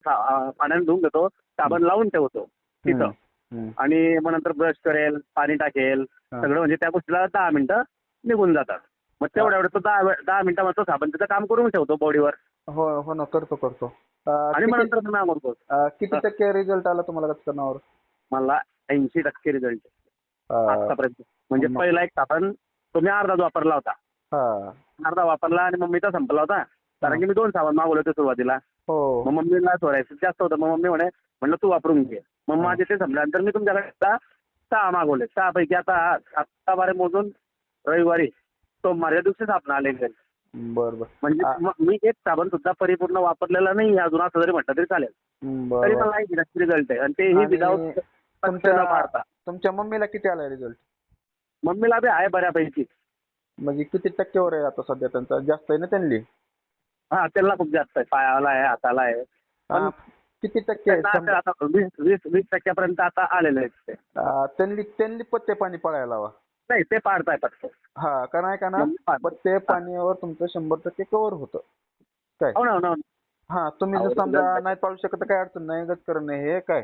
पाण्याने धुवून घेतो, साबण लावून ठेवतो तिथं. आणि मग नंतर ब्रश करेल, पाणी टाकेल, सगळं म्हणजे त्या गोष्टीला 10 मिनिटं निघून जातात. मग तेवढ्या वेळ तो 10 मिनिटामध्ये तो साबण तिथं काम करून ठेवतो बॉडीवर. हो हो ना, करतो. आणि मग नंतर मी आवडतो. किती टक्के रिझल्ट आला तुम्हाला कचकरणावर? मला 80% रिझल्ट अं, आतापर्यंत. म्हणजे मग- पहिला एक साबण तो मी अर्धाच वापरला होता. हा. अर्धा वापरला आणि मम्मीचा संपला होता. कारण की मी 2 साबण मागवले होते सुरुवातीला. हो. मग मम्मीला सोडायचं जास्त होतं. मग मम्मी म्हणलं तू वापरून घे. मग माझे ते संपल्यानंतर मी तुमच्याकडे 6 मागवले. 6 पैकी आता बारे मोजून रविवारी सोमवारच्या दिवशी साबण आलेले. बर म्हणजे मी एक साबण सुद्धा परिपूर्ण वापरलेला नाही अजून, असं जरी म्हटलं तरी चालेल. तरी बर. मला रिझल्ट आहे. आणि तेही विदाऊट मारता. तुमच्या मम्मीला किती आला रिझल्ट? मम्मीला बी आहे बऱ्यापैकी. म्हणजे किती टक्केवर आहे आता सध्या त्यांचा? जास्त आहे ना त्यांनी? हा, त्याला खूप जास्त आहे. पायाला आहे, हाताला आहे. पण किती टक्के आहे? आता 20% आता आलेले आहेत ते. त्यांनी पत्ते पाणी पळायला लावा. नाही, ते पाडताय पटकन. हा, का नाही का ना, पत्ते पाण्यावर तुमचं 100% कव्हर होतं काय. हो ना. हा, तुम्ही जर समजा नाही पाळू शकत तर काय अडचण नाही, गचकरण नाही हे काय